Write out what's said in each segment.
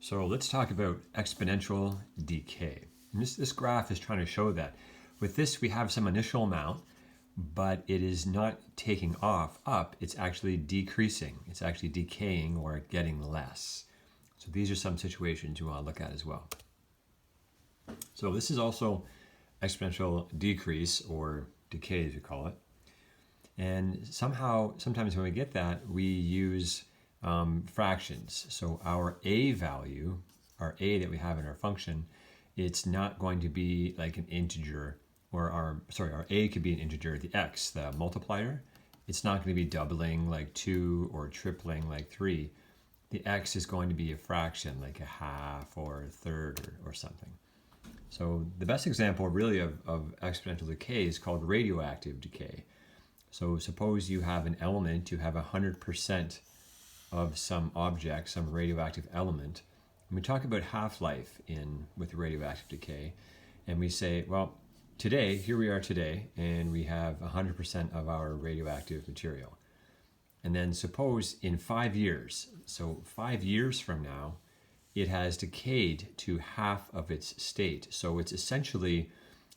So let's talk about exponential decay. And this graph is trying to show that with this we have some initial amount, but it is not taking off up, it's actually decreasing. It's actually decaying or getting less. So these are some situations you want to look at as well. So this is also exponential decrease or decay as we call it. And sometimes when we get that, we use fractions. So our a value, our a that we have in our function, it's not going to be like an integer, or our a could be an integer, the x, the multiplier. It's not going to be doubling like 2 or tripling like 3. The x is going to be a fraction, like a half or a third or something. So the best example really of exponential decay is called radioactive decay. So suppose you have an element, you have 100% of some object, some radioactive element. And we talk about half-life with radioactive decay, and we say, well, today, here we are today, and we have 100% of our radioactive material. And then suppose in 5 years, so 5 years from now, it has decayed to half of its state. So it's essentially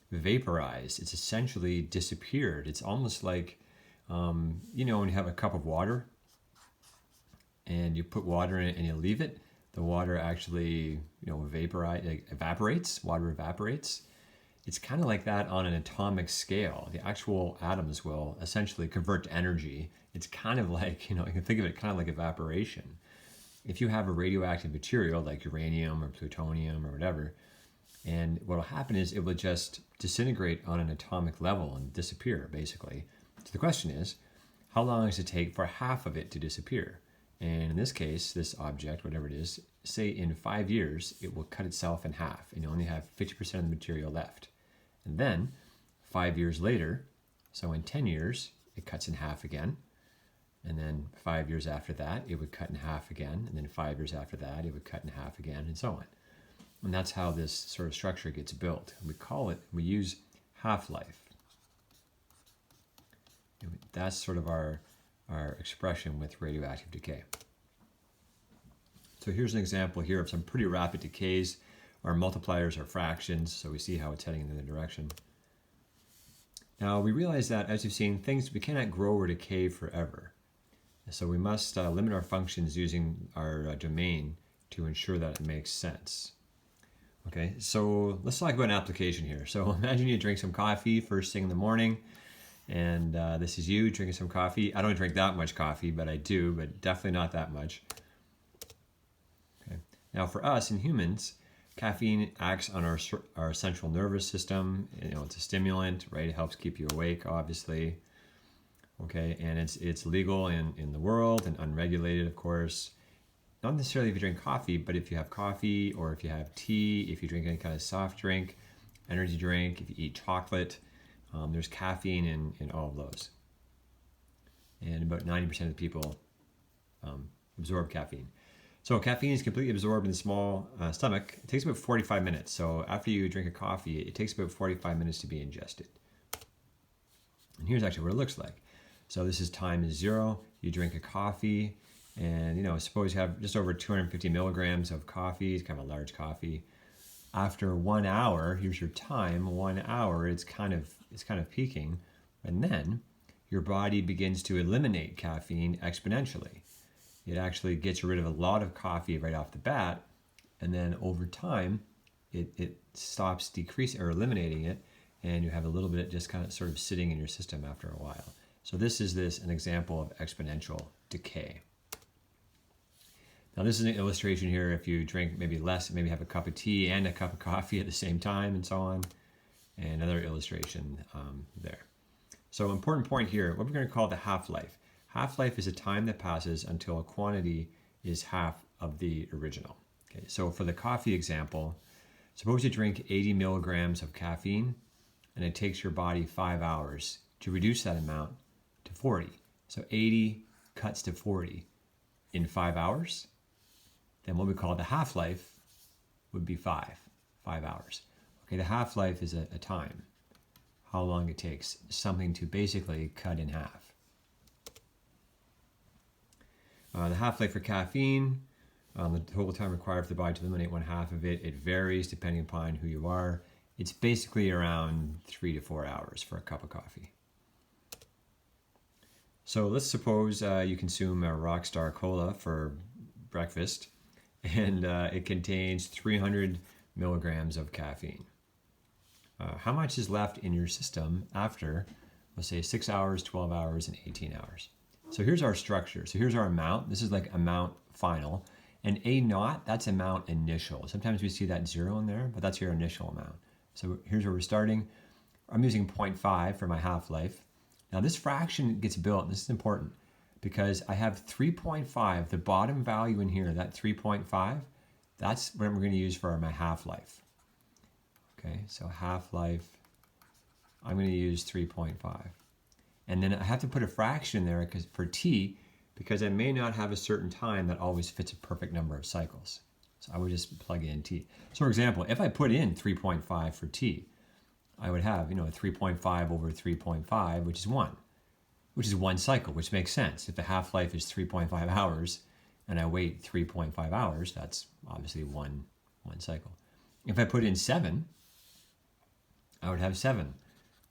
vaporized. It's essentially disappeared. It's almost like, when you have a cup of water and you put water in it and you leave it, the water actually, evaporates. Water evaporates. It's kind of like that on an atomic scale. The actual atoms will essentially convert to energy. It's kind of like, you can think of it kind of like evaporation. If you have a radioactive material like uranium or plutonium or whatever, and what will happen is it will just disintegrate on an atomic level and disappear, basically. So the question is, how long does it take for half of it to disappear? And in this case, this object, whatever it is, say in 5 years, it will cut itself in half and you only have 50% of the material left. And then 5 years later, so in 10 years, it cuts in half again. And then 5 years after that, it would cut in half again. And then 5 years after that, it would cut in half again, and so on. And that's how this sort of structure gets built. We use half-life. That's sort of our expression with radioactive decay. So here's an example here of some pretty rapid decays. Our multipliers are fractions, so we see how it's heading in the direction. Now we realize that, as you've seen, we cannot grow or decay forever. So we must limit our functions using our domain to ensure that it makes sense. Okay, so let's talk about an application here. So imagine you drink some coffee first thing in the morning, and this is you drinking some coffee. I don't drink that much coffee, but I do, but definitely not that much. Okay. Now for us in humans, caffeine acts on our central nervous system. It's a stimulant, right? It helps keep you awake, obviously. Okay, and it's legal in the world and unregulated, of course. Not necessarily if you drink coffee, but if you have coffee or if you have tea, if you drink any kind of soft drink, energy drink, if you eat chocolate, there's caffeine in all of those. And about 90% of the people absorb caffeine. So caffeine is completely absorbed in the small stomach. It takes about 45 minutes. So after you drink a coffee, it takes about 45 minutes to be ingested. And here's actually what it looks like. So this is time is 0. You drink a coffee, and suppose you have just over 250 milligrams of coffee. It's kind of a large coffee. After 1 hour, here's your time. 1 hour, it's kind of peaking, and then your body begins to eliminate caffeine exponentially. It actually gets rid of a lot of coffee right off the bat, and then over time, it stops decreasing or eliminating it, and you have a little bit just kind of sort of sitting in your system after a while. So this is an example of exponential decay. Now this is an illustration here. If you drink maybe less, maybe have a cup of tea and a cup of coffee at the same time, and so on. And another illustration there. So important point here, what we're going to call the half-life. Half-life is a time that passes until a quantity is half of the original. Okay, so for the coffee example, suppose you drink 80 milligrams of caffeine, and it takes your body 5 hours to reduce that amount to 40. So 80 cuts to 40 in 5 hours. Then what we call the half-life would be 5 hours. Okay, the half-life is a time, how long it takes something to basically cut in half. The half-life for caffeine The total time required for the body to eliminate 1/2 of it, it varies depending upon who you are. It's basically around 3 to 4 hours for a cup of coffee. So let's suppose you consume a Rockstar Cola for breakfast, and it contains 300 milligrams of caffeine. How much is left in your system after, let's say, 6 hours, 12 hours, and 18 hours? So here's our structure. So here's our amount. This is like amount final. And A naught, that's amount initial. Sometimes we see that 0 in there, but that's your initial amount. So here's where we're starting. I'm using 0.5 for my half-life. Now this fraction gets built, and this is important, because I have 3.5, the bottom value in here, that 3.5, that's what we're going to use for my half-life. Okay, so half-life, I'm going to use 3.5. And then I have to put a fraction there for t, because I may not have a certain time that always fits a perfect number of cycles. So I would just plug in t. So for example, if I put in 3.5 for t, I would have, 3.5 over 3.5, which is one cycle, which makes sense. If the half-life is 3.5 hours and I wait 3.5 hours, that's obviously one cycle. If I put in 7, I would have 7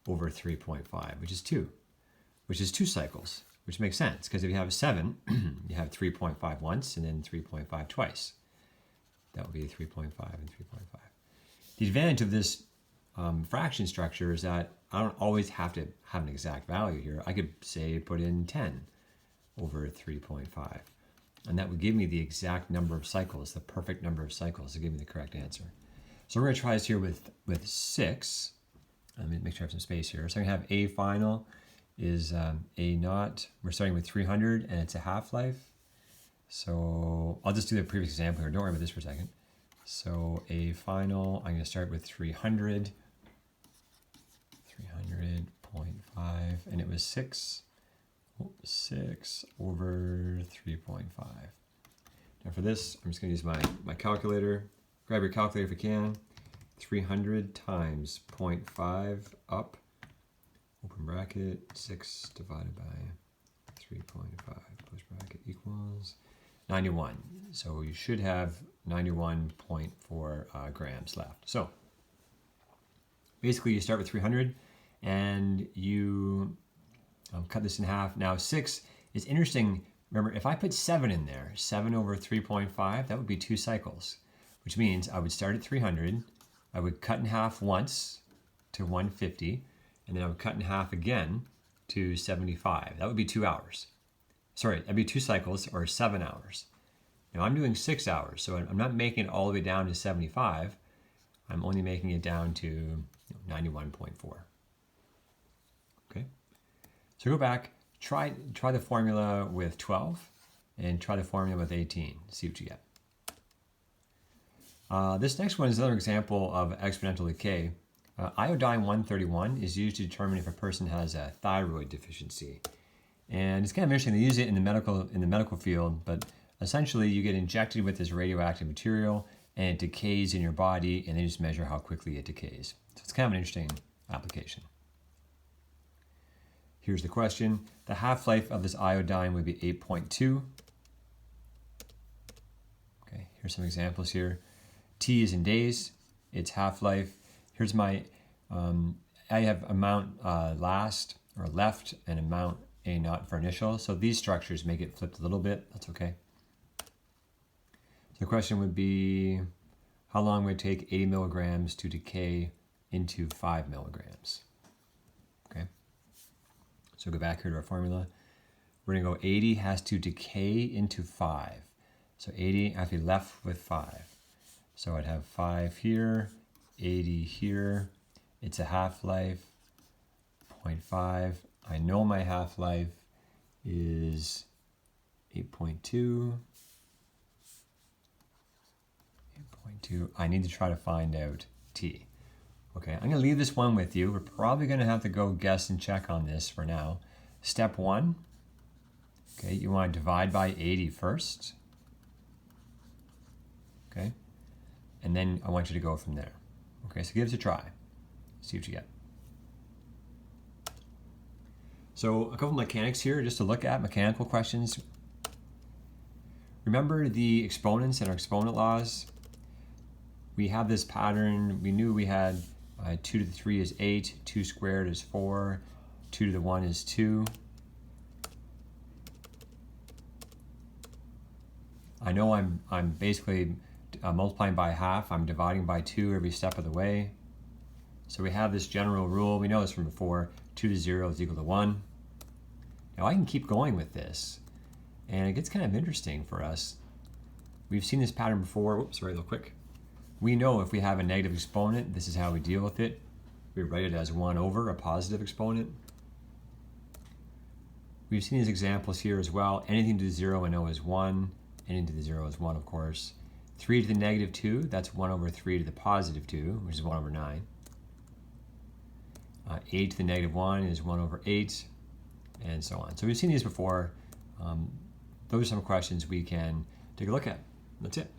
over 3.5, which is 2 cycles, which makes sense, because if you have 7, you have 3.5 once and then 3.5 twice. That would be 3.5 and 3.5. The advantage of this fraction structure is that I don't always have to have an exact value here. I could say put in 10 over 3.5, and that would give me the exact number of cycles, the perfect number of cycles to give me the correct answer. So we're going to try this here with 6. Let me make sure I have some space here. So I'm going to have A final is A naught. We're starting with 300, and it's a half-life. So I'll just do the previous example here. Don't worry about this for a second. So A final, I'm going to start with 300, 300.5, and it was 6 over 3.5. Now for this, I'm just going to use my calculator. Grab your calculator if you can. 300 times 0.5 up, open bracket, 6 divided by 3.5, close bracket, equals 91. So you should have 91.4 grams left. So basically you start with 300 and you cut this in half. Now 6 is interesting. Remember, if I put 7 in there, 7 over 3.5, that would be 2 cycles, which means I would start at 300, I would cut in half once to 150, and then I would cut in half again to 75. That would be 2 hours. Sorry, that'd be 2 cycles, or 7 hours. Now I'm doing 6 hours, so I'm not making it all the way down to 75. I'm only making it down to 91.4. Okay, so go back, try the formula with 12, and try the formula with 18. See what you get. This next one is another example of exponential decay. Iodine 131 is used to determine if a person has a thyroid deficiency. And it's kind of interesting, they use it in the medical field, but essentially you get injected with this radioactive material and it decays in your body, and they just measure how quickly it decays. So it's kind of an interesting application. Here's the question. The half-life of this iodine would be 8.2. Okay, here's some examples here. T is in days, its half-life. Here's my, I have amount last or left and amount A naught for initial. So these structures make it flipped a little bit. That's okay. So the question would be, how long would it take 80 milligrams to decay into 5 milligrams? Okay. So go back here to our formula. We're going to go 80 has to decay into 5. So 80, I have to be left with 5. So I'd have 5 here, 80 here. It's a half-life, 0.5. I know my half-life is 8.2. 8.2. I need to try to find out t. Okay, I'm going to leave this one with you. We're probably going to have to go guess and check on this for now. Step 1. Okay, you want to divide by 80 first. Okay. And then I want you to go from there. Okay, so give it a try. See what you get. So a couple of mechanics here just to look at, mechanical questions. Remember the exponents and our exponent laws? We have this pattern. We knew we had 2 to the 3 is 8, 2 squared is 4, 2 to the 1 is 2. I know I'm basically multiplying by half. I'm dividing by 2 every step of the way. So we have this general rule. We know this from before. 2 to 0 is equal to 1. Now I can keep going with this, and it gets kind of interesting for us. We've seen this pattern before. Whoops, sorry, real quick. We know if we have a negative exponent, this is how we deal with it. We write it as 1 over a positive exponent. We've seen these examples here as well. Anything to the 0 I know is 1. Anything to the 0 is 1, of course. 3 to the negative 2, that's 1 over 3 to the positive 2, which is 1 over 9. 8 to the negative 1 is 1 over 8, and so on. So we've seen these before. Those are some questions we can take a look at. That's it.